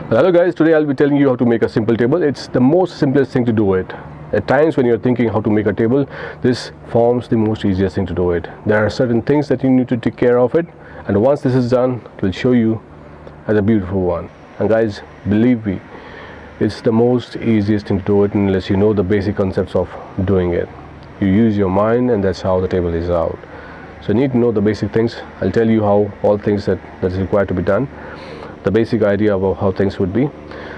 Hello guys, today I'll be telling you how to make a simple table. It's the most simplest thing to do it. At times when you're thinking how to make a table, this forms the most easiest thing to do it. There are certain things that you need to take care of it, and once this is done, it will show you as a beautiful one. And guys, believe me, it's the most easiest thing to do it unless you know the basic concepts of doing it. You use your mind, and that's how the table is out. So you need to know the basic things. I'll tell you how all things that is required to be done, the basic idea about how things would be.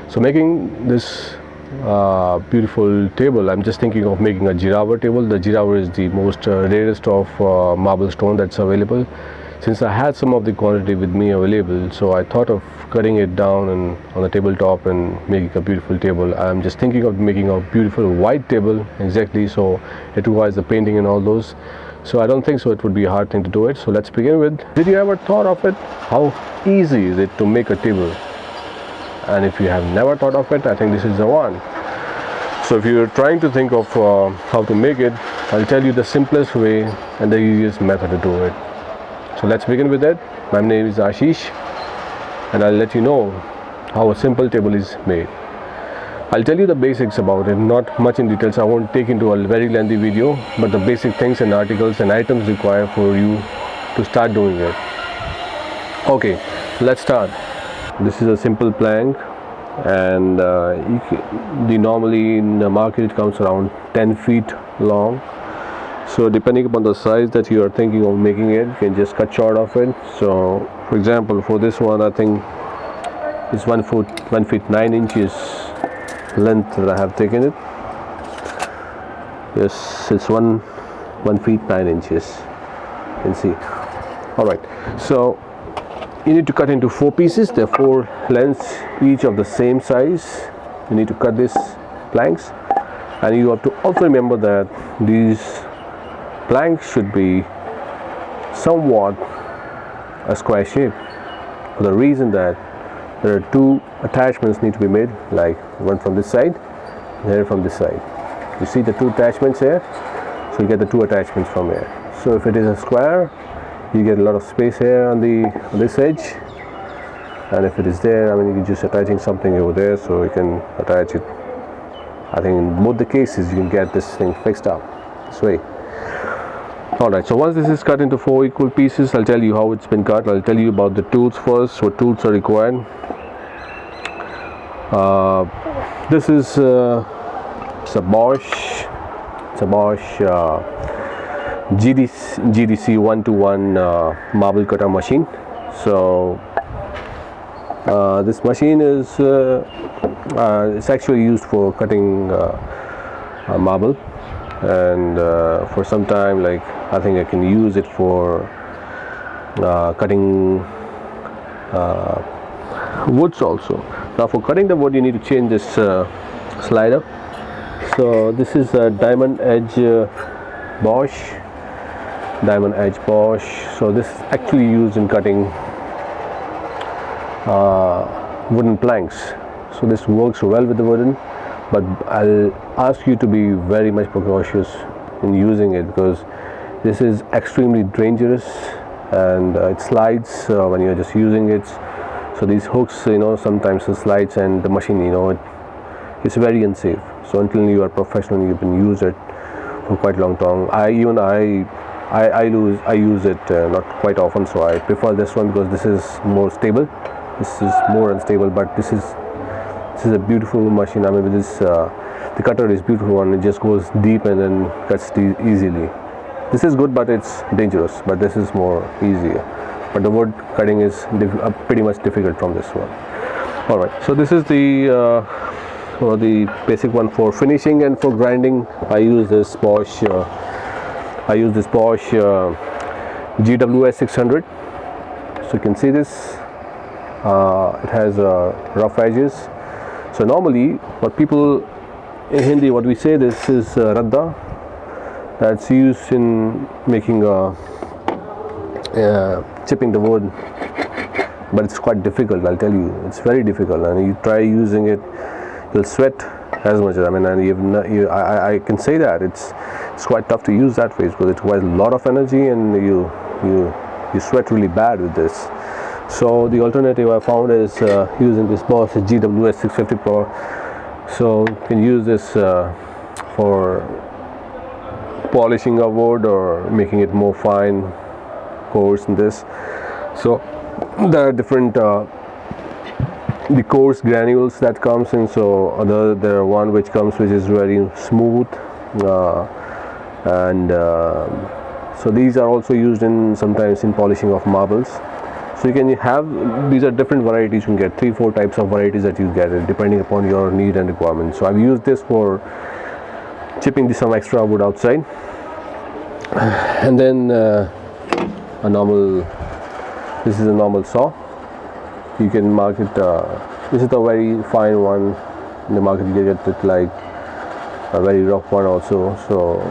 So making this beautiful table, I'm just thinking of making a giraffe table. The giraffe is the most rarest of marble stone that's available. Since I had some of the quantity with me available, so I thought of cutting it down and on the tabletop and making a beautiful table. I'm just thinking of making a beautiful white table, exactly, so it requires the painting and all those. So I don't think so it would be a hard thing to do it. So let's begin with, did you ever thought of it? How easy is it to make a table? And if you have never thought of it, I think this is the one. So if you're trying to think of how to make it, I'll tell you the simplest way and the easiest method to do it. So let's begin with it. My name is Ashish, and I'll let you know how a simple table is made. I'll tell you the basics about it, not much in details. I won't take into a very lengthy video, but the basic things and articles and items required for you to start doing it. Okay, let's start. This is a simple plank, and normally in the market it comes around 10 feet long. So depending upon the size that you are thinking of making it, you can just cut short of it. So for example, for this one, I think it's 1 feet 9 inches length that I have taken it. Yes, it's 1 feet 9 inches. You can see. All right, so you need to cut into 4 pieces. There are 4 lengths, each of the same size. You need to cut these planks, and you have to also remember that these planks should be somewhat a square shape, for the reason that there are 2 attachments need to be made, like one from this side and here from this side. You see the 2 attachments here, so you get the 2 attachments from here. So if it is a square, you get a lot of space here on this edge, and if it is there, I mean, you're just attaching something over there, so you can attach it. I think in both the cases you can get this thing fixed up this way. Alright, so once this is cut into 4 equal pieces, I'll tell you how it's been cut. I'll tell you about the tools first, what tools are required. This is it's a Bosch GDC 1-to-1 marble cutter machine. So this machine is it's actually used for cutting marble, and for some time, like I think I can use it for cutting woods also. Now for cutting the wood, you need to change this slider. So this is a diamond edge Bosch. So this is actually used in cutting wooden planks. So this works well with the wooden, but I'll ask you to be very much precautious in using it, because this is extremely dangerous, and it slides when you're just using it. So these hooks, sometimes it slides, and the machine, it's very unsafe. So until you are professional, you can use it for quite a long time. I use it not quite often, so I prefer this one because this is more stable. This is more unstable, but this is a beautiful machine. I mean, with this the cutter is beautiful one. It just goes deep and then cuts easily. This is good, but it's dangerous. But this is more easier. But the wood cutting is pretty much difficult from this one. All right. So this is the basic one for finishing, and for grinding, I use this Bosch. GWS 600. So you can see this. It has rough edges. So normally, what people in Hindi, what we say, this is radda. That's used in making chipping the wood, but it's quite difficult. I'll tell you, it's very difficult, and you try using it, you'll sweat as much. I mean, and I can say that it's quite tough to use that way, because it requires a lot of energy, and you sweat really bad with this. So the alternative I found is using this Bosch GWS 650 Pro. So you can use this for polishing a wood or making it more fine, coarse in this. So there are different the coarse granules that comes in. So there are one which comes which is very smooth, and so these are also used in sometimes in polishing of marbles. So you can have, these are different varieties. You can get 3-4 types of varieties that you get depending upon your need and requirement. So I've used this for chipping some extra wood outside, and then a normal, this is a normal saw. You can mark it, this is a very fine one. In the market you can get it like a very rough one also. So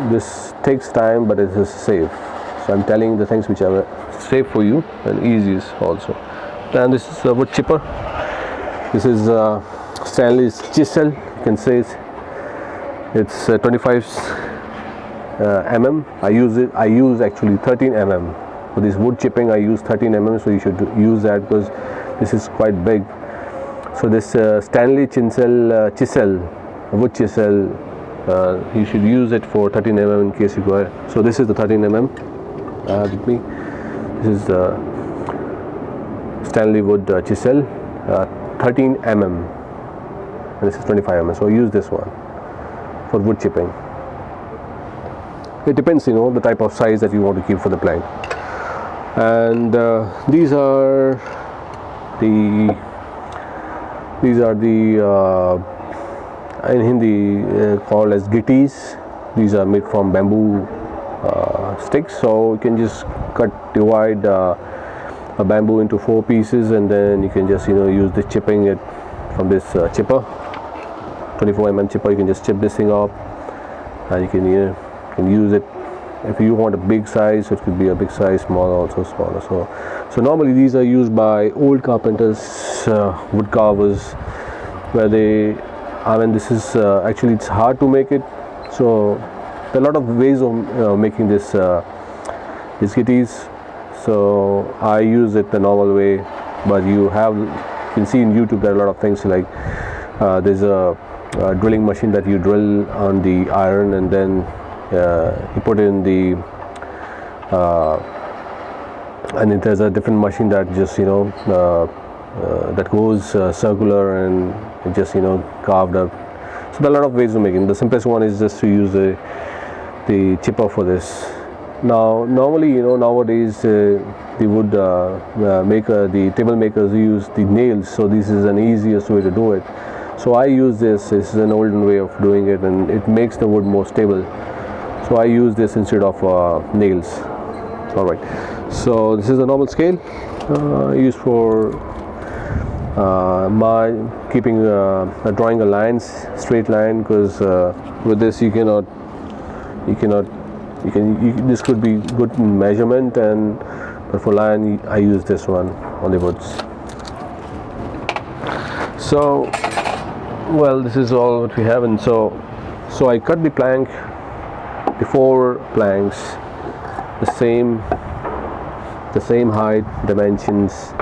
this takes time, but it is safe. So I'm telling the things which are safe for you and easiest also. And this is a wood chipper. This is Stanley's chisel. You can say it's 25 mm. I use actually 13 mm for this wood chipping. I use 13 mm, so you should use that because this is quite big. So this Stanley chisel, wood chisel, you should use it for 13 mm in case you go. So this is the 13 mm with me. This is the Stanley wood chisel, 13 mm, and this is 25 mm. So use this one for wood chipping. It depends, the type of size that you want to keep for the plank. And these are the in Hindi called as gitties. These are made from bamboo sticks. So you can just divide a bamboo into 4 pieces, and then you can just use the chipping it from this chipper, 24 mm chipper. You can just chip this thing up, and you can use it if you want a big size. It could be a big size, small also smaller. So normally these are used by old carpenters, wood carvers, where this is actually it's hard to make it. So there are a lot of ways of making these gitties. So I use it the normal way, but you can see in YouTube there are a lot of things like there's a drilling machine that you drill on the iron, and then you put in the and there's a different machine that just that goes circular, and it just carved up. So there are a lot of ways of making. The simplest one is just to use the chipper for this. Now normally nowadays the wood the table makers use the nails. So this is an easiest way to do it. So I use this. This is an olden way of doing it, and it makes the wood more stable. So I use this instead of nails. All right. So this is a normal scale used for keeping drawing a line, straight line, because with this this could be good in measurement, but for line I use this one on the woods. So well, this is all what we have. And so I cut the plank, the 4 planks, the same height, dimensions.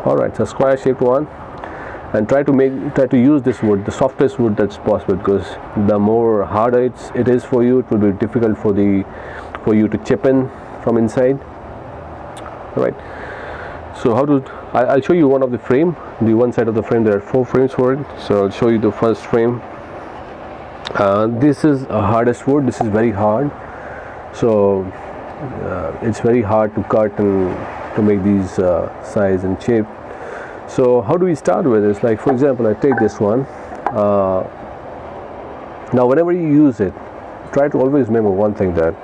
All right, so square shaped one, and try to use this wood, the softest wood that's possible, because the more harder it is for you, it will be difficult for you to chip in from inside. All right. So I'll show you one of the frame, the one side of the frame. There are 4 frames for it. So I'll show you the first frame. This is a hardest wood. This is very hard. So it's very hard to cut and to make these size and shape. So how do we start with this? Like, for example, I take this one. Now whenever you use it, try to always remember one thing, that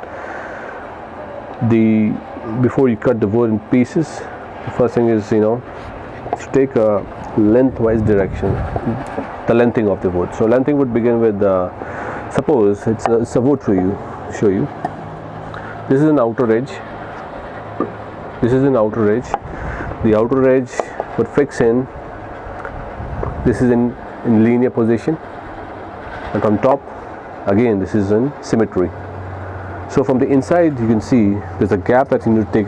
before you cut the wood in pieces, the first thing is to take a lengthwise direction, the lengthing of the wood. So lengthing would begin with suppose it's a wood for you. Show you. This is an outer edge. This is an outer edge. The outer edge would fix in. This is in linear position, and on top, again, this is in symmetry. So from the inside, you can see there's a gap that you need to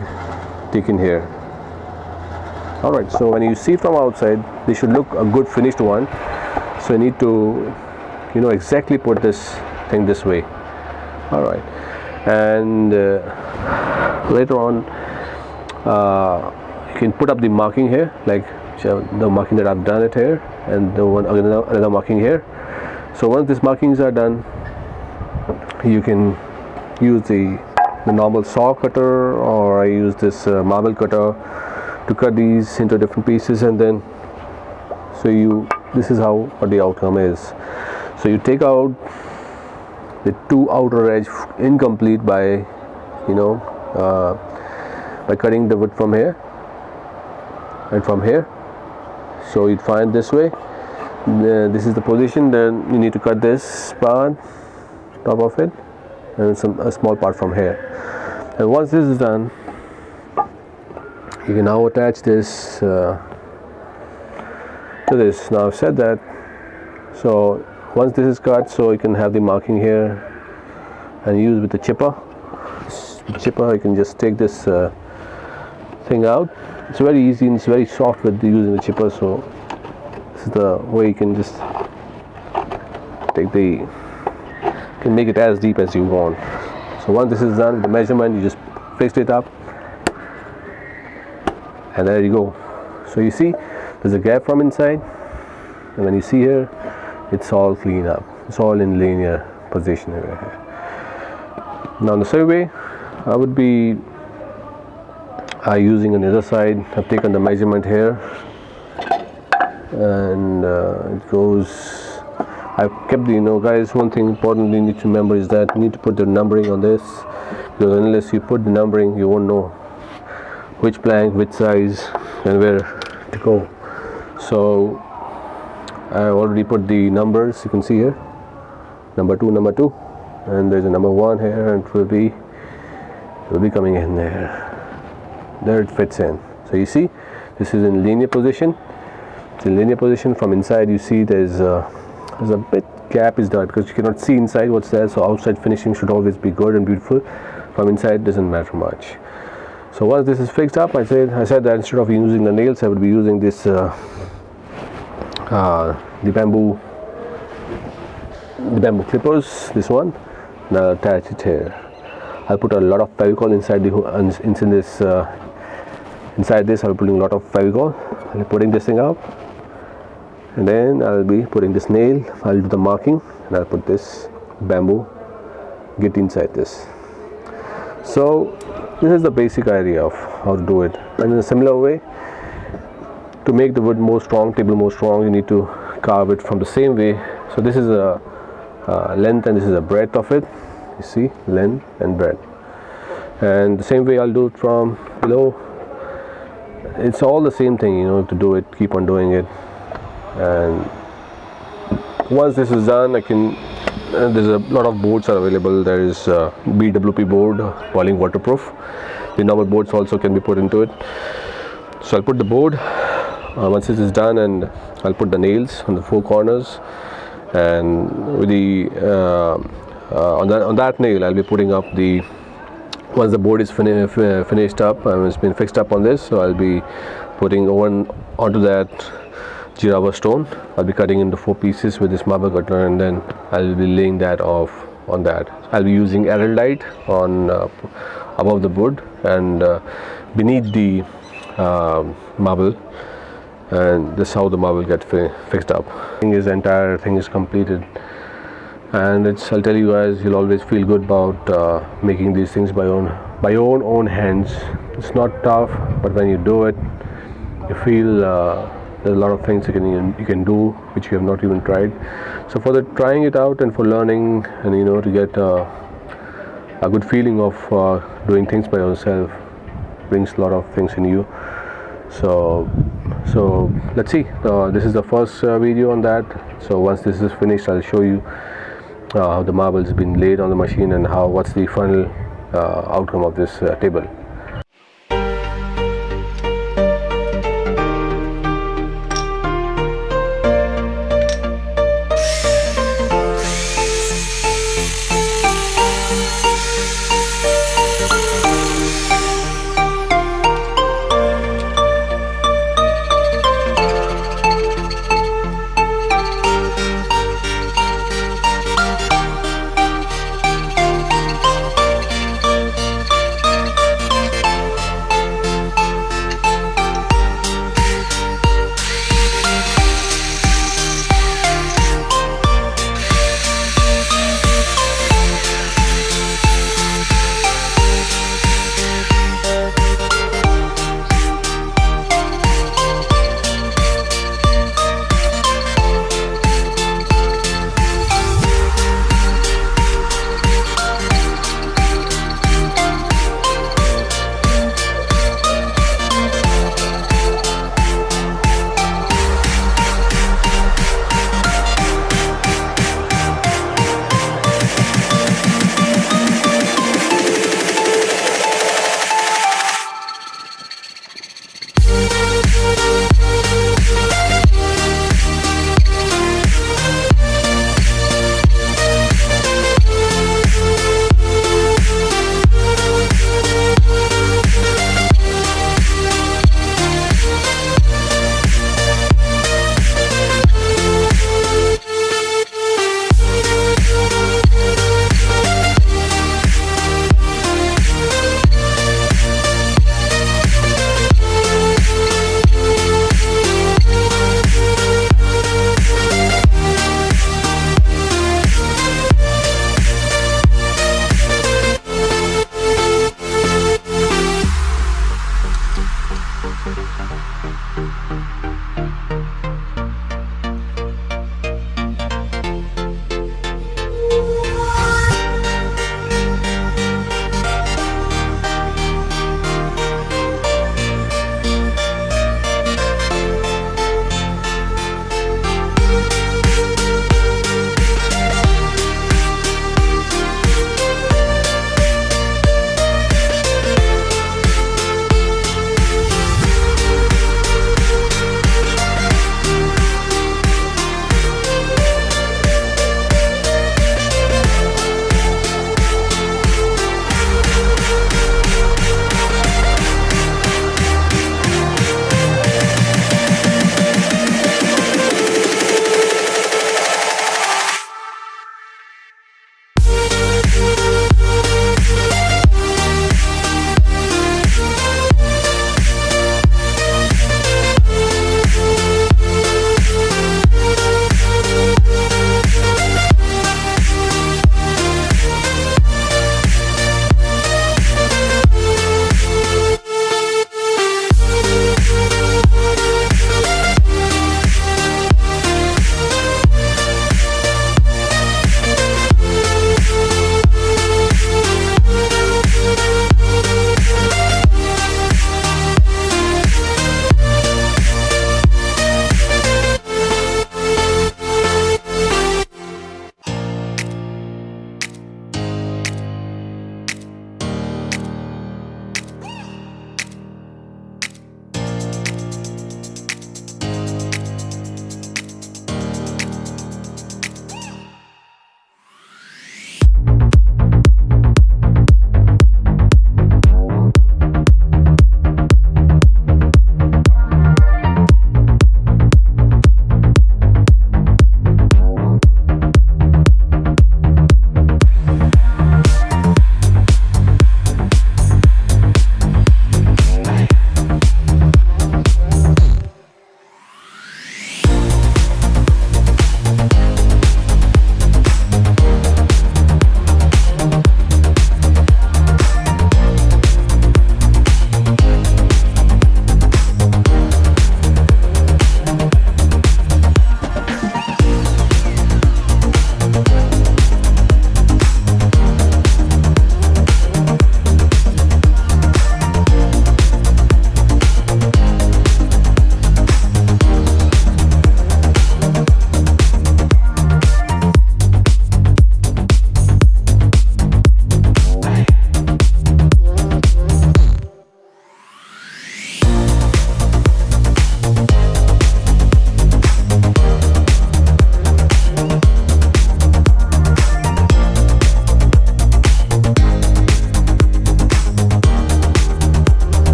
take in here. Alright, so when you see from outside, they should look a good finished one. So you need to, exactly put this thing this way. Alright, and later on you can put up the marking here, like the marking that I've done it here, and the one another marking here. So once these markings are done, you can use the normal saw cutter, or I use this marble cutter to cut these into different pieces, and then this is what the outcome is. So you take out the two outer edge incomplete by cutting the wood from here and from here. So you'd find this way, this is the position. Then you need to cut this part, top of it, and a small part from here. And once this is done, you can now attach this to this. Now I've said that, so once this is cut, so you can have the marking here and use with the chipper. You can just take this thing out. It's very easy and it's very soft with using the chipper. So this is the way you can just can make it as deep as you want. So once this is done with the measurement, you just fix it up, and there you go. So you see there's a gap from inside, and when you see here, it's all clean up, it's all in linear position over here. Now the same way I would be using on the other side. I've taken the measurement here, and it goes, I've kept the, guys, one thing important you need to remember is that you need to put the numbering on this, because unless you put the numbering, you won't know which plank, which size, and where to go. So I already put the numbers, you can see here, number 2, and there's a number 1 here, and it will be coming in there. There it fits in. So you see, this is in linear position. It's in linear position. From inside, you see there's a bit gap is there because you cannot see inside what's there. So outside finishing should always be good and beautiful. From inside, doesn't matter much. So once this is fixed up, I said that instead of using the nails, I would be using this the bamboo clippers. This one. Now attach it here. I'll put a lot of Fevicol inside this. I'll be putting a lot of Fevicol. I'll be putting this thing up, and then I'll be putting this nail. I'll do the marking, and I'll put this bamboo get inside this. So this is the basic idea of how to do it. And in a similar way, to make the wood more strong, table more strong, you need to carve it from the same way. So this is a length, and this is a breadth of it. You see, length and breadth, and the same way I'll do it from below. It's all the same thing, to do it, keep on doing it. And once this is done, I can there's a lot of boards are available. There is BWP board, boiling waterproof. The normal boards also can be put into it. So I'll put the board once this is done, and I'll put the nails on the 4 corners, and with the on that nail I'll be putting up once the board is finished up and it's been fixed up on this, so I'll be putting onto that Jirava stone. I'll be cutting into 4 pieces with this marble cutter, and then I'll be laying that off on that. I'll be using araldite on above the wood and beneath the marble, and this is how the marble gets fixed up. The entire thing is completed, and I'll tell you guys, you'll always feel good about making these things by your own hands. It's not tough, but when you do it, you feel there's a lot of things you can do which you have not even tried. So for the trying it out and for learning, and to get a good feeling of doing things by yourself brings a lot of things in you. So let's see. This is the first video on that. So once this is finished, I'll show you how the marble has been laid on the machine and what's the final outcome of this table.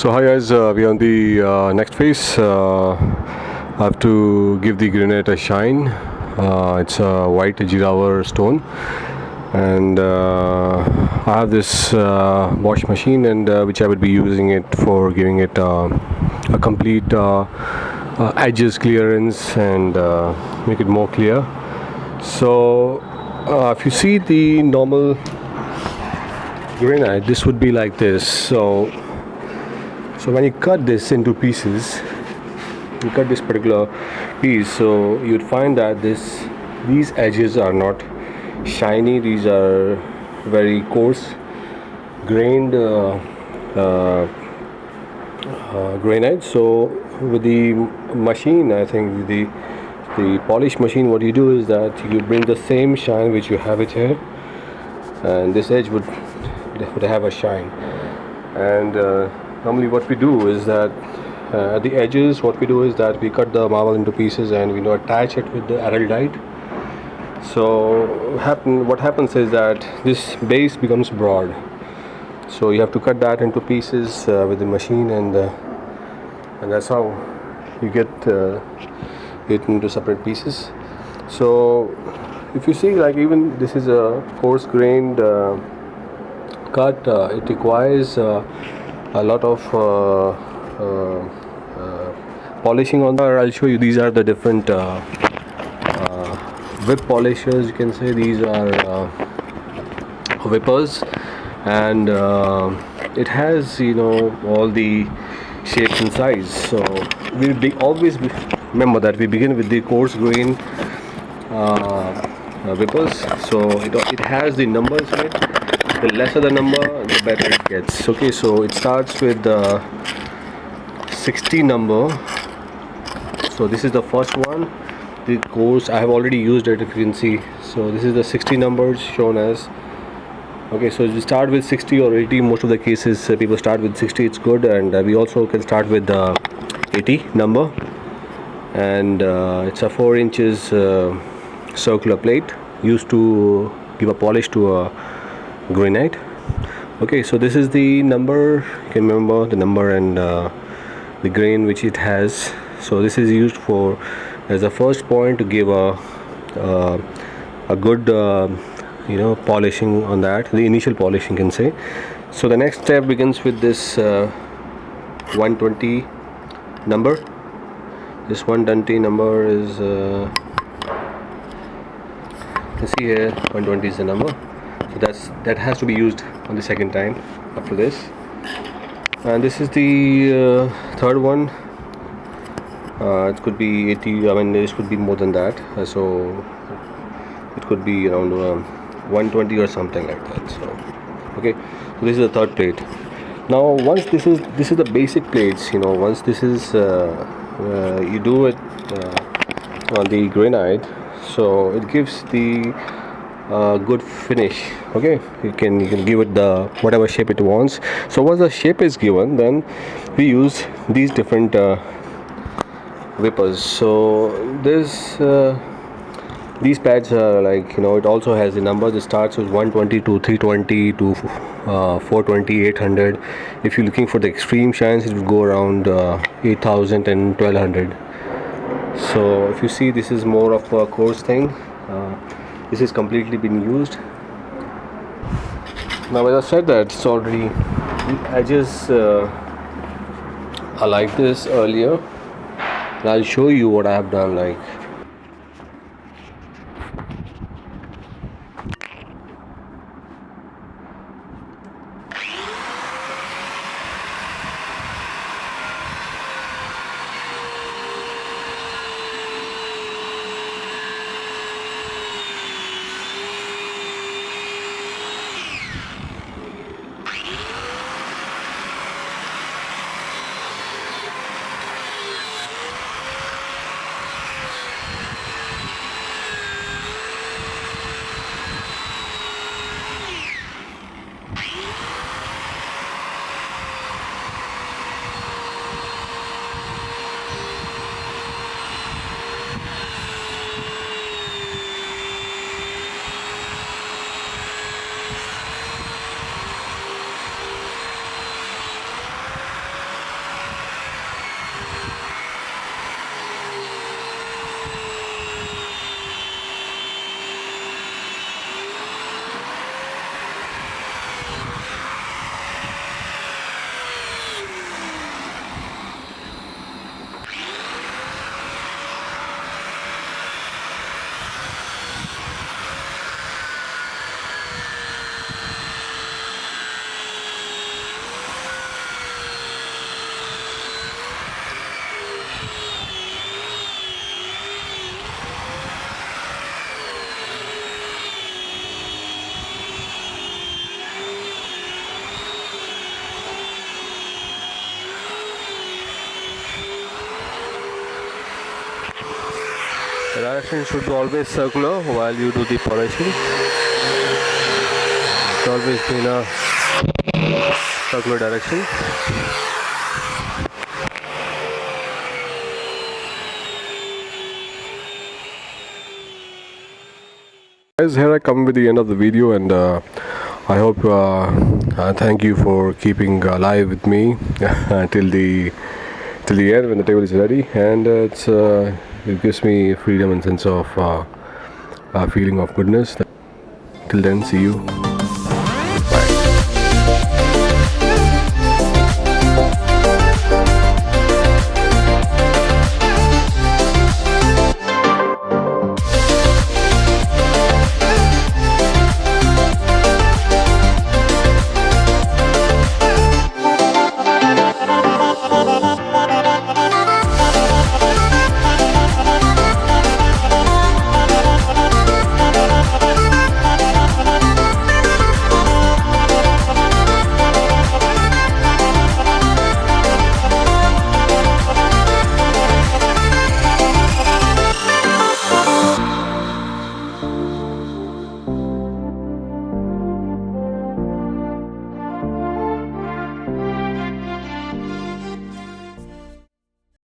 So hi guys, we are on the next phase. I have to give the granite a shine. It's a white Jiravar stone, and I have this wash machine, and which I would be using it for giving it a complete edges clearance and make it more clear. So if you see the normal granite, this would be like this. So when you cut this into pieces, you cut this particular piece, so you'd find that these edges are not shiny. These are very coarse grained granite. So with the machine, I think the polish machine, what you do is that you bring the same shine which you have it here, and this edge would have a shine. And normally what we do is that at the edges, what we do is that we cut the marble into pieces and we attach it with the araldite. So what happens is that this base becomes broad, so you have to cut that into pieces with the machine, and that's how you get it into separate pieces. So if you see, like, even this is a coarse grained cut, it requires a lot of polishing on there. I'll show you. These are the different whip polishers, you can say. These are whippers, and it has all the shapes and size. So we always remember that we begin with the coarse grain whippers. So it has the numbers in it. The lesser the number, the better it gets. Okay, so it starts with the 60 number. So this is the first one. The course, I have already used it, if you can see. So this is the 60 numbers shown as. Okay, so you start with 60 or 80. Most of the cases people start with 60. It's good, and we also can start with the 80 number. And it's a 4 inches circular plate used to give a polish to a granite. Okay, so this is the number. You can remember the number and the grain which it has. So this is used for as a first point to give a good polishing on that, the initial polishing, you can say. So the next step begins with this 120 number. This 120 number is you can see here 120 is the number. So that has to be used on the second time after this. And this is the third one. It could be 80. I mean, this could be more than that. So it could be around 120 or something like that. So okay, so this is the third plate. Now once this is the basic plates. Once this is you do it on the granite, so it gives the good finish. Okay, you can give it the whatever shape it wants. So once the shape is given, then we use these different whippers. So these pads are like, it also has the numbers. It starts with 120 to 320 to 420, 800. If you're looking for the extreme shines, it will go around 8000 and 1200. So if you see, this is more of a coarse thing. This is completely been used. Now, as I said that it's already, the edges are like this earlier. And I'll show you what I have done. Like, direction should be always circular while you do the polishing. It's always be in a circular direction. Guys, here I come with the end of the video, and I hope thank you for keeping alive with me till the end when the table is ready, and it gives me freedom and sense of feeling of goodness. Till then, see you.